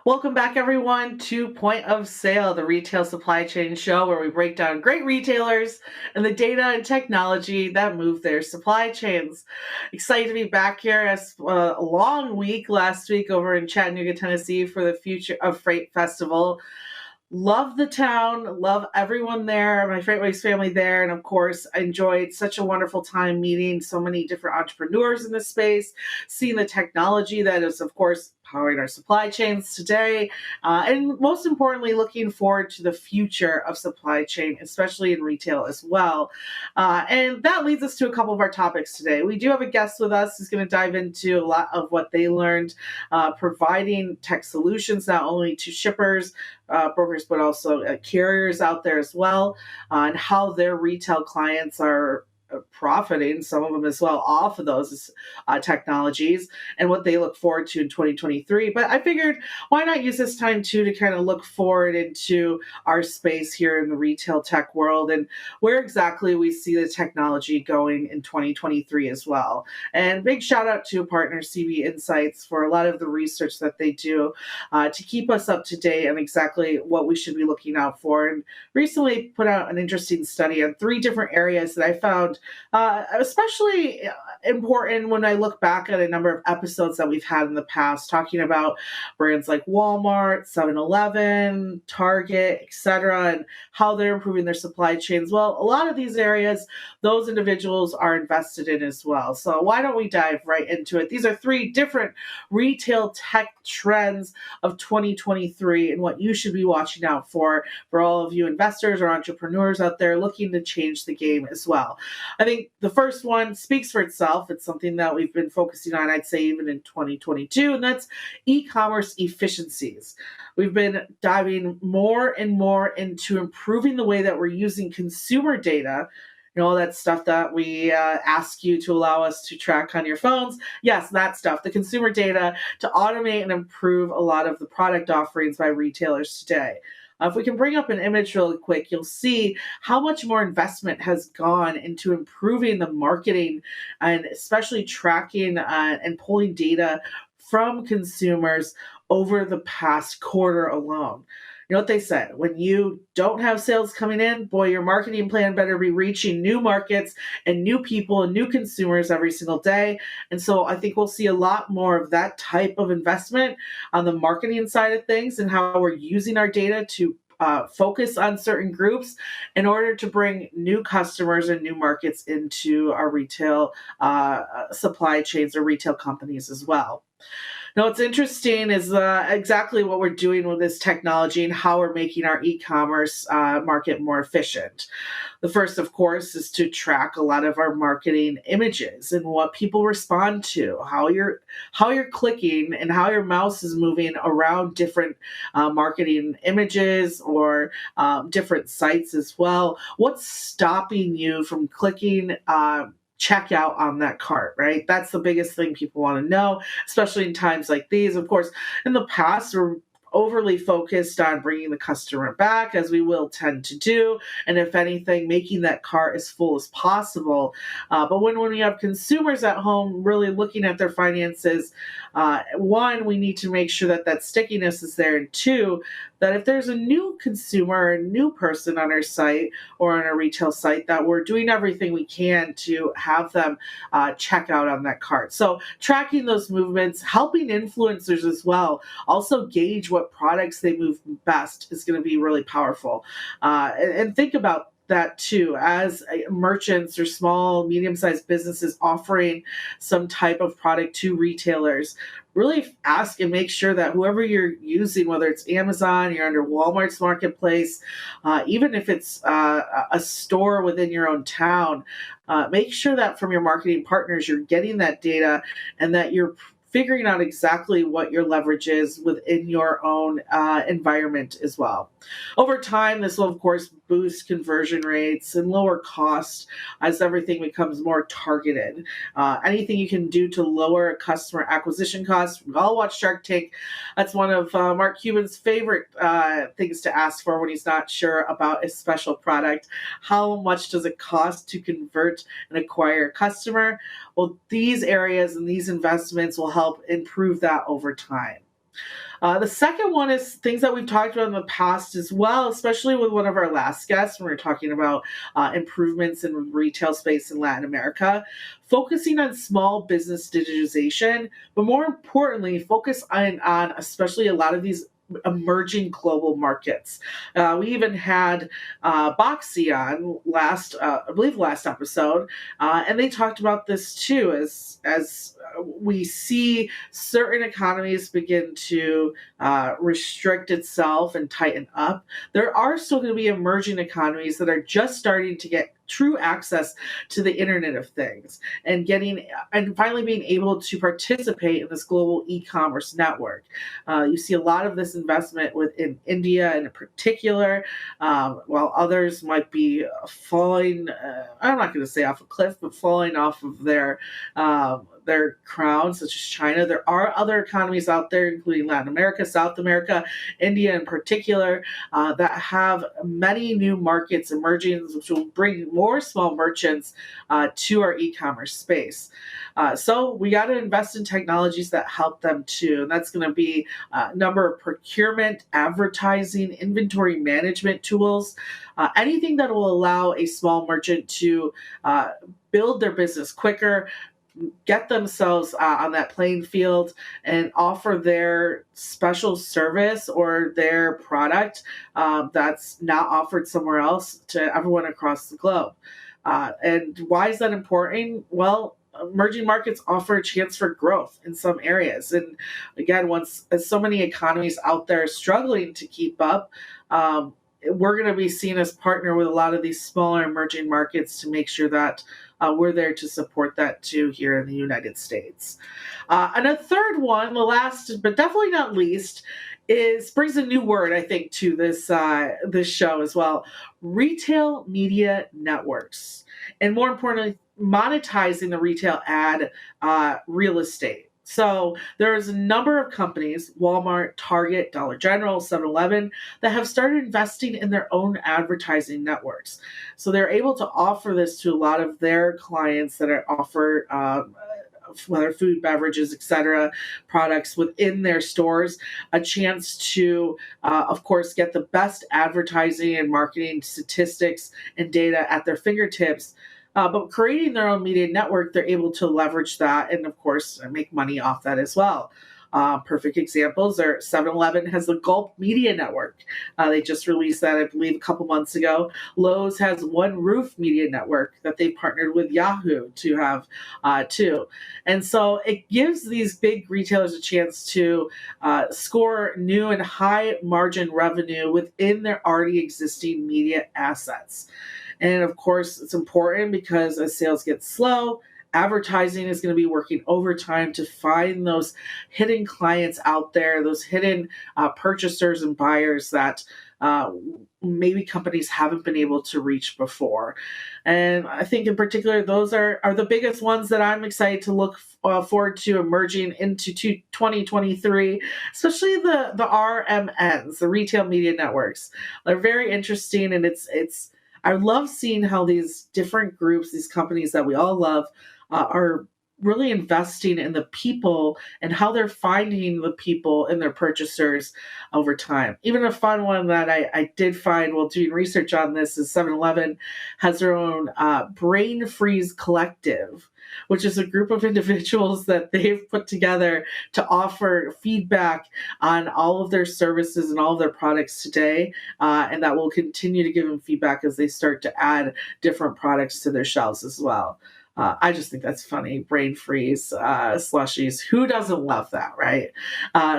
Welcome back, everyone, to Point of Sale, the retail supply chain show where we break down great retailers and the data and technology that move their supply chains. Excited to be back here as a long week last week over in Chattanooga, Tennessee for the Future of Freight Festival. Love the town, love everyone there, my Freightways family there, and of course, I enjoyed such a wonderful time meeting so many different entrepreneurs in this space, seeing the technology that is, of course, powering our supply chains today, and most importantly, looking forward to the future of supply chain, especially in retail as well. And that leads us to a couple of our topics today. We do have a guest with us who's going to dive into a lot of what they learned, providing tech solutions not only to shippers, brokers, but also carriers out there as well, and how their retail clients are profiting, some of them as well, off of those technologies and what they look forward to in 2023. But I figured, why not use this time too to kind of look forward into our space here in the retail tech world and where exactly we see the technology going in 2023 as well. And big shout out to partner CB Insights for a lot of the research that they do to keep us up to date on exactly what we should be looking out for. And recently put out an interesting study on 3 different areas that I found especially important when I look back at a number of episodes that we've had in the past, talking about brands like Walmart, 7-Eleven, Target, etc., and how they're improving their supply chains. Well, a lot of these areas, those individuals are invested in as well. So why don't we dive right into it? These are 3 different retail tech trends of 2023 and what you should be watching out for all of you investors or entrepreneurs out there looking to change the game as well. I think the first one speaks for itself. It's something that we've been focusing on, I'd say, even in 2022, and that's e-commerce efficiencies. We've been diving more and more into improving the way that we're using consumer data, all that stuff that we ask you to allow us to track on your phones. Yes, that stuff, the consumer data, to automate and improve a lot of the product offerings by retailers today. If we can bring up an image really quick, you'll see how much more investment has gone into improving the marketing and especially tracking and pulling data from consumers over the past quarter alone. You know what they said, when you don't have sales coming in, boy, your marketing plan better be reaching new markets and new people and new consumers every single day. And so I think we'll see a lot more of that type of investment on the marketing side of things and how we're using our data to focus on certain groups in order to bring new customers and new markets into our retail supply chains or retail companies as well. Now, what's interesting is exactly what we're doing with this technology and how we're making our e-commerce market more efficient. The first, of course, is to track a lot of our marketing images and what people respond to, how you're clicking and how your mouse is moving around different marketing images or different sites as well. What's stopping you from clicking checkout on that cart, right? That's the biggest thing people want to know, especially in times like these. Of course, in the past, we're overly focused on bringing the customer back, as we will tend to do, and if anything, making that cart as full as possible. But when we have consumers at home really looking at their finances, one, we need to make sure that that stickiness is there, and 2, that if there's a new consumer, a new person on our site or on our retail site, that we're doing everything we can to have them check out on that cart. So tracking those movements, helping influencers as well, also gauge what products they move best is going to be really powerful. And think about that too, as merchants or small, medium-sized businesses offering some type of product to retailers. Really ask and make sure that whoever you're using, whether it's Amazon, you're under Walmart's marketplace, even if it's a store within your own town, make sure that from your marketing partners, you're getting that data and that you're figuring out exactly what your leverage is within your own environment as well. Over time, this will, of course, boost conversion rates and lower cost as everything becomes more targeted. Anything you can do to lower customer acquisition costs. We all watch Shark Tank. That's one of Mark Cuban's favorite things to ask for when he's not sure about a special product. How much does it cost to convert and acquire a customer? Well, these areas and these investments will help improve that over time. The second one is things that we've talked about in the past as well, especially with one of our last guests when we were talking about improvements in retail space in Latin America, focusing on small business digitization, but more importantly, focus on especially a lot of these emerging global markets. We even had Boxy on I believe last episode, and they talked about this too, as we see certain economies begin to restrict itself and tighten up. There are still going to be emerging economies that are just starting to get true access to the Internet of Things and finally being able to participate in this global e-commerce network. You see a lot of this investment within India in particular, while others might be falling, I'm not going to say off a cliff, but falling off of their crown, such as China. There are other economies out there, including Latin America, South America, India in particular, that have many new markets emerging, which will bring more small merchants to our e-commerce space. So we got to invest in technologies that help them too. And that's going to be a number of procurement, advertising, inventory management tools, anything that will allow a small merchant to build their business quicker, get themselves on that playing field and offer their special service or their product that's not offered somewhere else to everyone across the globe. And why is that important? Well, emerging markets offer a chance for growth in some areas. And again, as so many economies out there struggling to keep up, we're going to be seen as partner with a lot of these smaller emerging markets to make sure that we're there to support that too here in the United States. And a third one, the last but definitely not least, brings a new word, I think, to this show as well: retail media networks, and more importantly, monetizing the retail ad real estate. So there's a number of companies, Walmart, Target, Dollar General, 7-Eleven, that have started investing in their own advertising networks. So they're able to offer this to a lot of their clients that offer whether food, beverages, etc., products within their stores, a chance to, of course, get the best advertising and marketing statistics and data at their fingertips. But creating their own media network, they're able to leverage that and, of course, make money off that as well. Perfect examples are 7-Eleven has the Gulp Media Network. They just released that, I believe, a couple months ago. Lowe's has One Roof Media Network that they partnered with Yahoo to have too. And so it gives these big retailers a chance to score new and high margin revenue within their already existing media assets. And of course, it's important because as sales get slow, advertising is going to be working overtime to find those hidden clients out there, those hidden purchasers and buyers that maybe companies haven't been able to reach before. And I think in particular, those are the biggest ones that I'm excited to look forward to emerging into 2023, especially the RMNs, the retail media networks. They're very interesting, and I love seeing how these different groups, these companies that we all love, are really investing in the people and how they're finding the people and their purchasers over time. Even a fun one that I did find while doing research on this is 7-Eleven has their own Brain Freeze Collective, which is a group of individuals that they've put together to offer feedback on all of their services and all of their products today, and that will continue to give them feedback as they start to add different products to their shelves as well. I just think that's funny. Brain freeze, slushies. Who doesn't love that, right?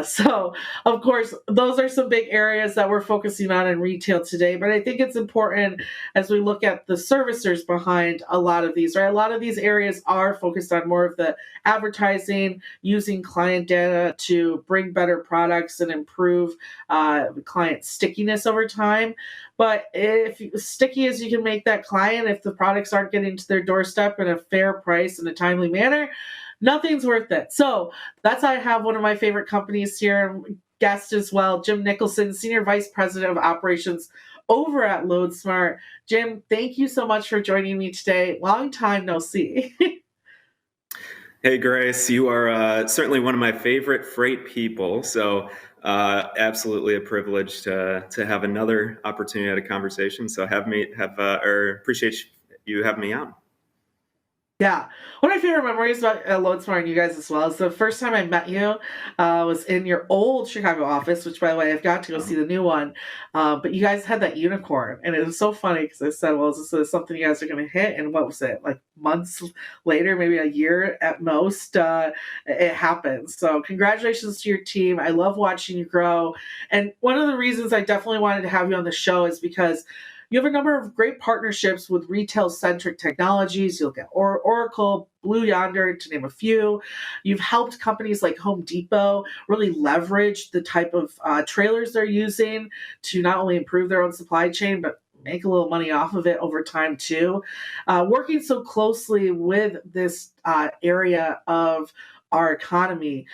So, of course, those are some big areas that we're focusing on in retail today. But I think it's important as we look at the servicers behind a lot of these, right? A lot of these areas are focused on more of the advertising, using client data to bring better products and improve client stickiness over time. But if sticky as you can make that client, if the products aren't getting to their doorstep in a fair price in a timely manner, nothing's worth it. So that's why I have one of my favorite companies here, guest as well, Jim Nicholson, Senior Vice President of Operations over at Loadsmart. Jim, thank you so much for joining me today. Long time no see. Hey, Grace, you are certainly one of my favorite freight people. So absolutely a privilege to have another opportunity at a conversation. So appreciate you having me on. Yeah. One of my favorite memories about Loadsmart and you guys as well is the first time I met you was in your old Chicago office, which, by the way, I've got to go see the new one. But you guys had that unicorn. And it was so funny because I said, well, is this something you guys are going to hit? And what was it? Like months later, maybe a year at most, it happens. So congratulations to your team. I love watching you grow. And one of the reasons I definitely wanted to have you on the show is because you have a number of great partnerships with retail-centric technologies. You look at Oracle, Blue Yonder, to name a few. You've helped companies like Home Depot really leverage the type of trailers they're using to not only improve their own supply chain, but make a little money off of it over time too. Working so closely with this area of our economy.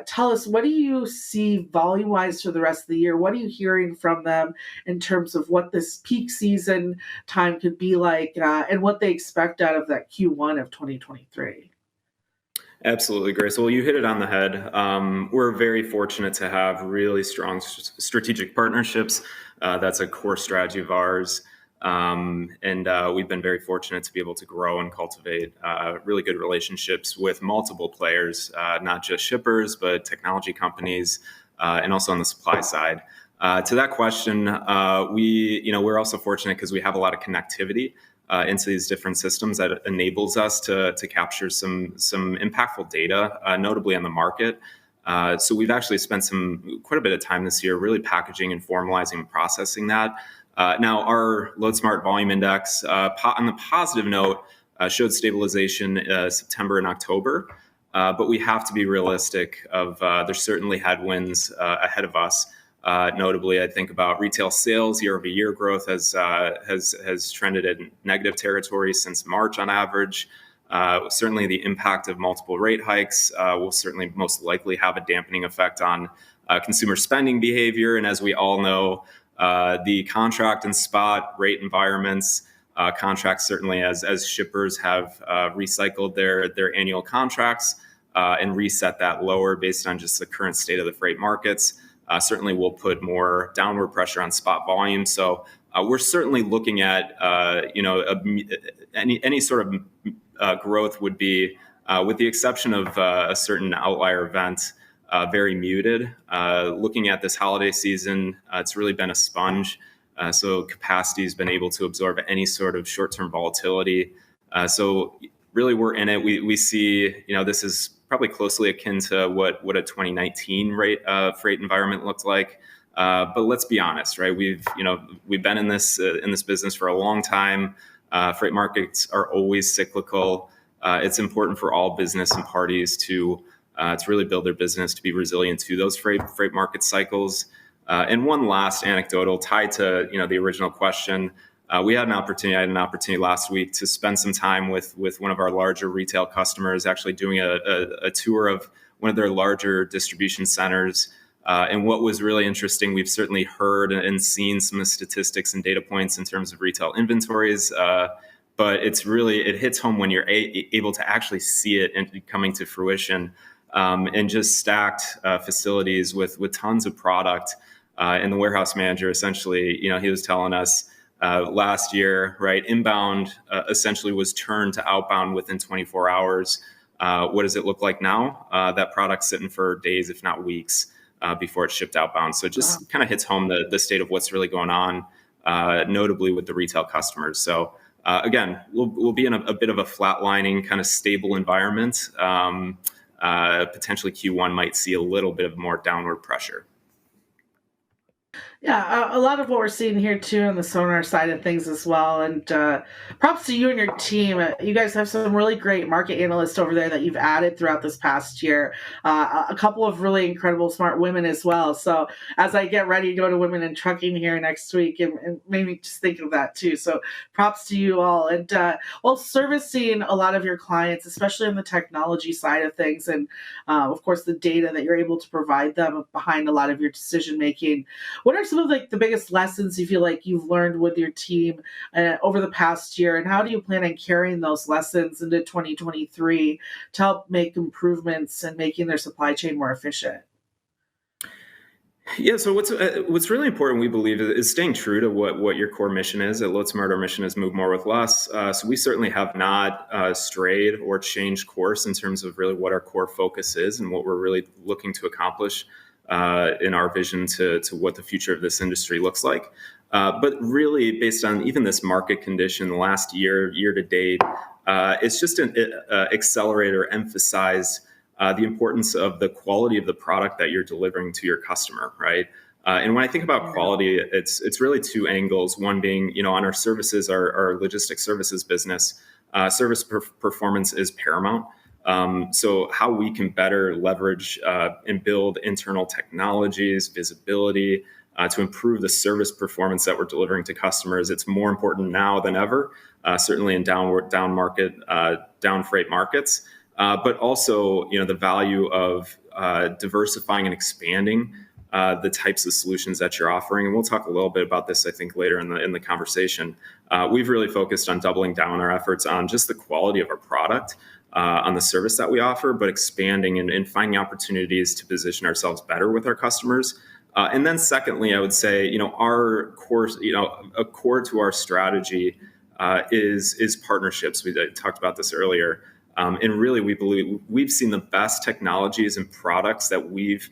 Tell us, what do you see volume-wise for the rest of the year? What are you hearing from them in terms of what this peak season time could be like and what they expect out of that Q1 of 2023? Absolutely, Grace. Well, you hit it on the head. We're very fortunate to have really strong strategic partnerships. That's a core strategy of ours. And we've been very fortunate to be able to grow and cultivate really good relationships with multiple players, not just shippers, but technology companies, and also on the supply side. To that question, we're also fortunate because we have a lot of connectivity into these different systems that enables us to capture some impactful data, notably on the market. So we've actually spent quite a bit of time this year really packaging and formalizing and processing that. Now, our Loadsmart volume index, on the positive note, showed stabilization September and October, but we have to be realistic. There's certainly headwinds ahead of us. Notably, I think about retail sales year-over-year growth has trended in negative territory since March on average. Certainly, the impact of multiple rate hikes will certainly most likely have a dampening effect on consumer spending behavior. And as we all know, the contract and spot rate environments, contracts certainly as shippers have recycled their annual contracts and reset that lower based on just the current state of the freight markets, certainly will put more downward pressure on spot volume. So we're certainly looking at any sort of growth would be, with the exception of a certain outlier event, very muted. Looking at this holiday season, it's really been a sponge. So capacity has been able to absorb any sort of short-term volatility. So really we're in it. We see, this is probably closely akin to what a 2019 freight environment looked like. But let's be honest, right? We've been in this business for a long time. Freight markets are always cyclical. It's important for all business and parties to really build their business to be resilient to those freight market cycles. And one last anecdotal tied to the original question. I had an opportunity last week to spend some time with one of our larger retail customers, actually doing a tour of one of their larger distribution centers. And what was really interesting, we've certainly heard and seen some of the statistics and data points in terms of retail inventories. But it hits home when you're able to actually see it and coming to fruition. And just stacked facilities with tons of product. And the warehouse manager essentially, he was telling us last year, right, inbound essentially was turned to outbound within 24 hours. What does it look like now? That product's sitting for days, if not weeks, before it's shipped outbound. So it just kind of hits home the state of what's really going on, notably with the retail customers. So again, we'll be in a bit of a flatlining, kind of stable environment. Potentially Q1 might see a little bit of more downward pressure. Yeah, a lot of what we're seeing here too on the sonar side of things as well. And props to you and your team. You guys have some really great market analysts over there that you've added throughout this past year. A couple of really incredible, smart women as well. So as I get ready to go to Women in Trucking here next week, and maybe just think of that too. So props to you all. And well, servicing a lot of your clients, especially on the technology side of things, and of course the data that you're able to provide them behind a lot of your decision making. What are some of like the biggest lessons you feel like you've learned with your team over the past year, and how do you plan on carrying those lessons into 2023 to help make improvements and making their supply chain more efficient? Yeah. So what's really important, we believe, is staying true to what your core mission is. At Loadsmart, our mission is move more with less. So we certainly have not strayed or changed course in terms of really what our core focus is and what we're really looking to accomplish in our vision to what the future of this industry looks like. But really, based on even this market condition, the last year to date, it's just an accelerator, emphasize the importance of the quality of the product that you're delivering to your customer, right? And when I think about quality, it's really two angles. One being, on our services, our logistics services business, performance is paramount. So how we can better leverage and build internal technologies, visibility to improve the service performance that we're delivering to customers. It's more important now than ever, certainly in down freight markets. But also, the value of diversifying and expanding the types of solutions that you're offering. And we'll talk a little bit about this, I think, later in the conversation. We've really focused on doubling down our efforts on just the quality of our product, on the service that we offer, but expanding and finding opportunities to position ourselves better with our customers. And then secondly, I would say, our core, a core to our strategy is partnerships. We talked about this earlier. And really, we believe we've seen the best technologies and products that we've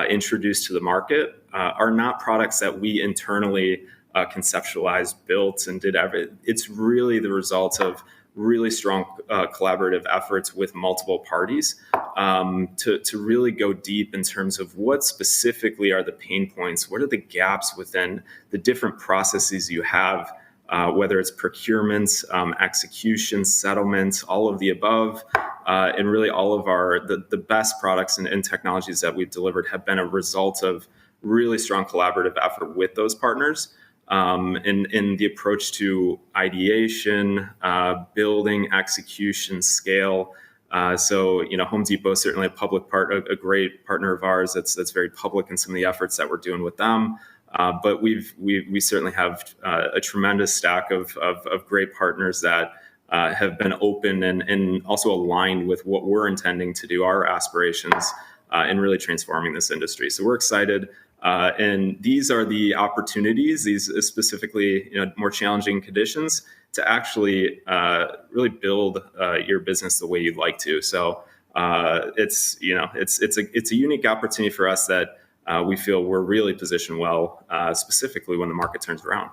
introduced to the market are not products that we internally conceptualized, built, and did everything. It's really the result of really strong collaborative efforts with multiple parties to really go deep in terms of what specifically are the pain points, what are the gaps within the different processes you have, whether it's procurement, execution, settlement, all of the above. And really all of the best products and technologies that we've delivered have been a result of really strong collaborative effort with those partners. In the approach to ideation, building, execution, scale. So, Home Depot is certainly a great partner of ours that's very public in some of the efforts that we're doing with them. But we certainly have a tremendous stack of great partners that have been open and also aligned with what we're intending to do, our aspirations, in really transforming this industry. So we're excited. And these are the opportunities, these specifically, more challenging conditions, to actually really build your business the way you'd like to. So it's a unique opportunity for us that we feel we're really positioned well, specifically when the market turns around.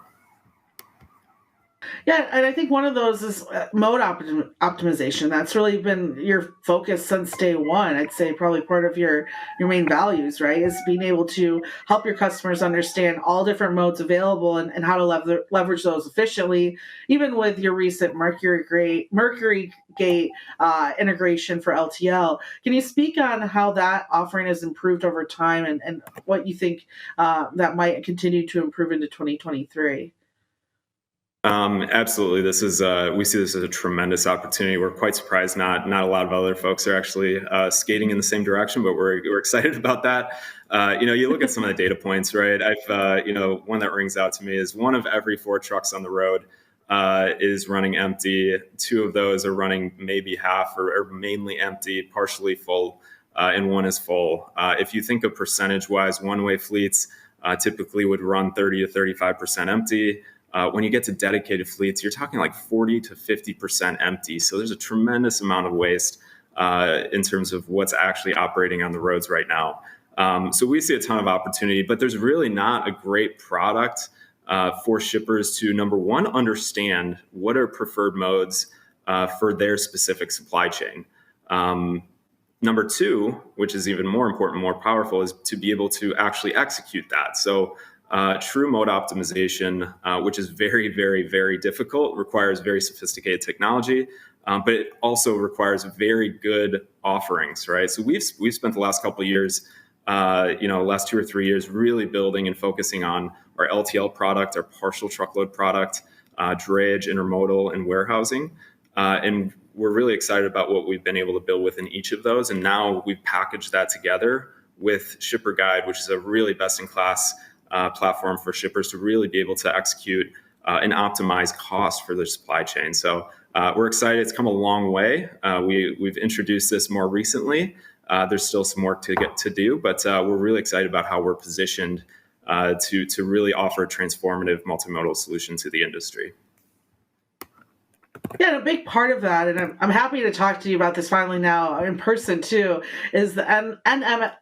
Yeah, and I think one of those is mode optimization. That's really been your focus since day one. I'd say probably part of your main values, right, is being able to help your customers understand all different modes available and how to leverage those efficiently. Even with your recent Mercury Gate integration for LTL, can you speak on how that offering has improved over time and what you think that might continue to improve into 2023? Absolutely. We see this as a tremendous opportunity. We're quite surprised not a lot of other folks are actually skating in the same direction, but we're excited about that. You look at some of the data points, right? One that rings out to me is one of every 4 trucks on the road is running empty. 2 of those are running maybe half or mainly empty, partially full, and 1 is full. If you think of percentage-wise, one-way fleets typically would run 30 to 35% empty. When you get to dedicated fleets, you're talking like 40 to 50% empty. So there's a tremendous amount of waste in terms of what's actually operating on the roads right now. So we see a ton of opportunity, but there's really not a great product for shippers to, number one, understand what are preferred modes for their specific supply chain. Number 2, which is even more important, more powerful, is to be able to actually execute that. So true mode optimization, which is very, very, very difficult, requires very sophisticated technology, but it also requires very good offerings, right? So we've spent the last couple of years, last 2 or 3 years, really building and focusing on our LTL product, our partial truckload product, drayage, intermodal, and warehousing, and we're really excited about what we've been able to build within each of those. And now we've packaged that together with Shipper Guide, which is a really best-in-class platform for shippers to really be able to execute and optimize cost for their supply chain. So we're excited. It's come a long way. We've introduced this more recently. There's still some work to do, but we're really excited about how we're positioned to really offer a transformative multimodal solution to the industry. Yeah, and a big part of that, and I'm happy to talk to you about this finally now in person too, is the NMFTA.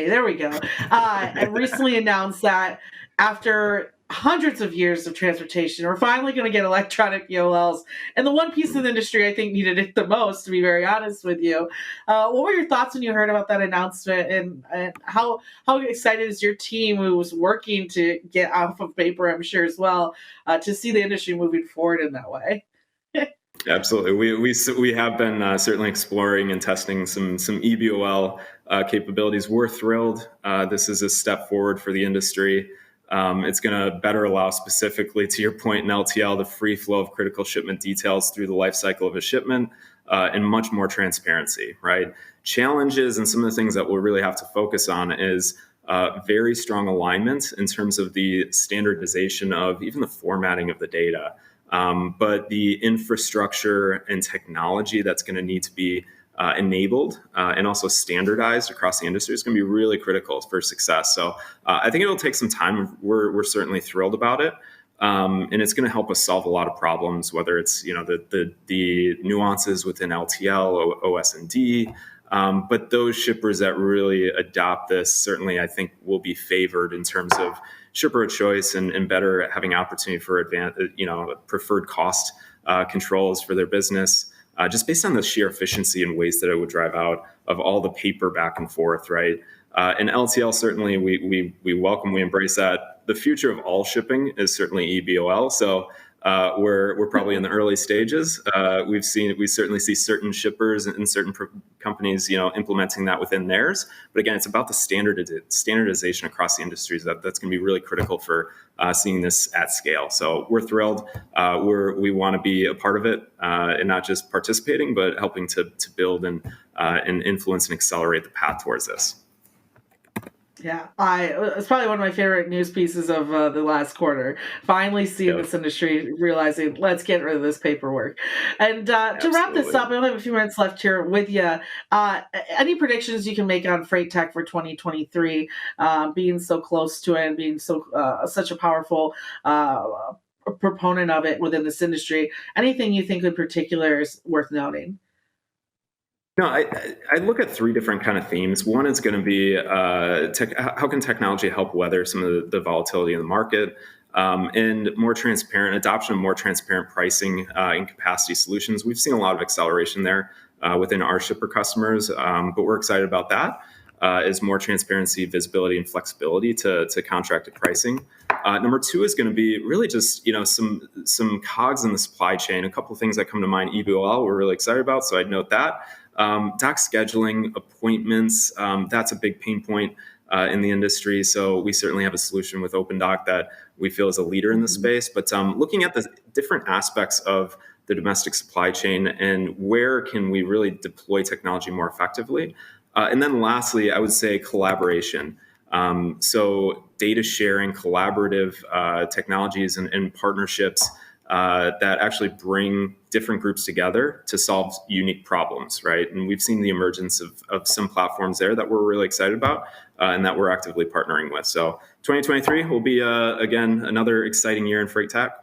There we go. And recently announced that after hundreds of years of transportation, we're finally going to get electronic EOLs. And the one piece of the industry I think needed it the most, to be very honest with you. What were your thoughts when you heard about that announcement, and how excited is your team, who was working to get off of paper, I'm sure as well, to see the industry moving forward in that way? Absolutely. We have been certainly exploring and testing some EBOL capabilities. We're thrilled. This is a step forward for the industry. It's going to better allow, specifically to your point in LTL, the free flow of critical shipment details through the life cycle of a shipment, and much more transparency, right? Challenges and some of the things that we'll really have to focus on is very strong alignment in terms of the standardization of even the formatting of the data. But the infrastructure and technology that's going to need to be enabled and also standardized across the industry is going to be really critical for success. So I think it'll take some time. We're certainly thrilled about it. And it's going to help us solve a lot of problems, whether it's the nuances within LTL, OS&D. But those shippers that really adopt this, certainly I think will be favored in terms of shipper of choice and better having opportunity for preferred cost controls for their business. Just based on the sheer efficiency and waste that it would drive out of all the paper back and forth, right? And LTL, certainly we welcome, we embrace that. The future of all shipping is certainly EBOL. So we're probably in the early stages. We certainly see certain shippers and certain companies, implementing that within theirs. But again, it's about the standardization across the industries that's going to be really critical for seeing this at scale. So we're thrilled. We want to be a part of it, and not just participating, but helping to build and influence and accelerate the path towards this. Yeah, it's probably one of my favorite news pieces of the last quarter. Finally seeing this industry realizing, let's get rid of this paperwork. And to wrap this up, I only have a few minutes left here with you. Any predictions you can make on freight tech for 2023, being so close to it and being so such a powerful proponent of it within this industry? Anything you think in particular is worth noting? No, I look at three different kind of themes. One is going to be how can technology help weather some of the volatility in the market, and more transparent adoption of more transparent pricing and capacity solutions. We've seen a lot of acceleration there within our shipper customers, but we're excited about that. Is more transparency, visibility, and flexibility to contracted pricing. Number two is going to be really just some cogs in the supply chain. A couple of things that come to mind. EBOL we're really excited about, so I'd note that. Dock scheduling, appointments, that's a big pain point in the industry. So we certainly have a solution with OpenDock that we feel is a leader in the space. But looking at the different aspects of the domestic supply chain and where can we really deploy technology more effectively. And then lastly, I would say collaboration. So data sharing, collaborative technologies and partnerships that actually bring different groups together to solve unique problems, right? And we've seen the emergence of some platforms there that we're really excited about and that we're actively partnering with. So 2023 will be, again, another exciting year in freight tech.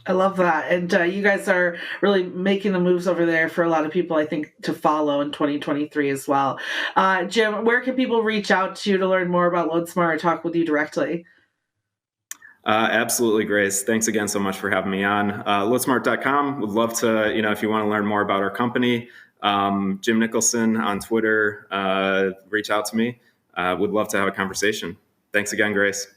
I love that. And you guys are really making the moves over there for a lot of people, I think, to follow in 2023 as well. Jim, where can people reach out to you to learn more about Loadsmart or talk with you directly? Absolutely, Grace. Thanks again so much for having me on. Loadsmart.com. Would love to, if you want to learn more about our company, Jim Nicholson on Twitter, reach out to me. would love to have a conversation. Thanks again, Grace.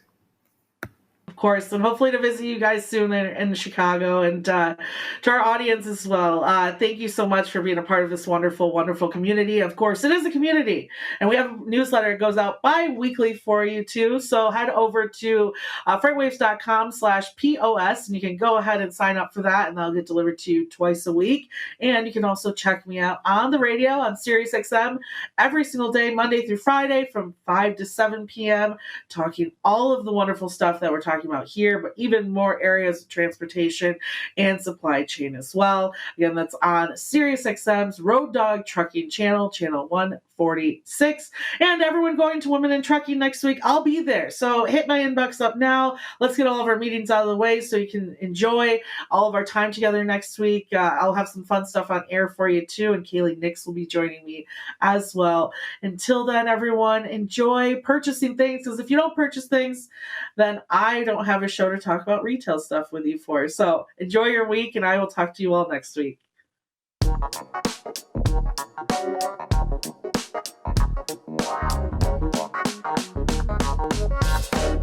Of course, and hopefully to visit you guys soon in Chicago, and to our audience as well. Thank you so much for being a part of this wonderful, wonderful community. Of course, it is a community, and we have a newsletter that goes out bi-weekly for you too. So head over to freightwaves.com/POS, and you can go ahead and sign up for that, and that'll get delivered to you twice a week. And you can also check me out on the radio on Sirius XM every single day, Monday through Friday, from 5 to 7 p.m., talking all of the wonderful stuff that we're talking about here, but even more areas of transportation and supply chain as well. Again, that's on Sirius XM's Road Dog Trucking channel, channel 146. And everyone going to Women in Trucking next week, I'll be there. So hit my inbox up now. Let's get all of our meetings out of the way so you can enjoy all of our time together next week. I'll have some fun stuff on air for you too, and Kaylee Nix will be joining me as well. Until then, everyone, enjoy purchasing things, because if you don't purchase things, then I don't have a show to talk about retail stuff with you for. So enjoy your week, and I will talk to you all next week. Wow.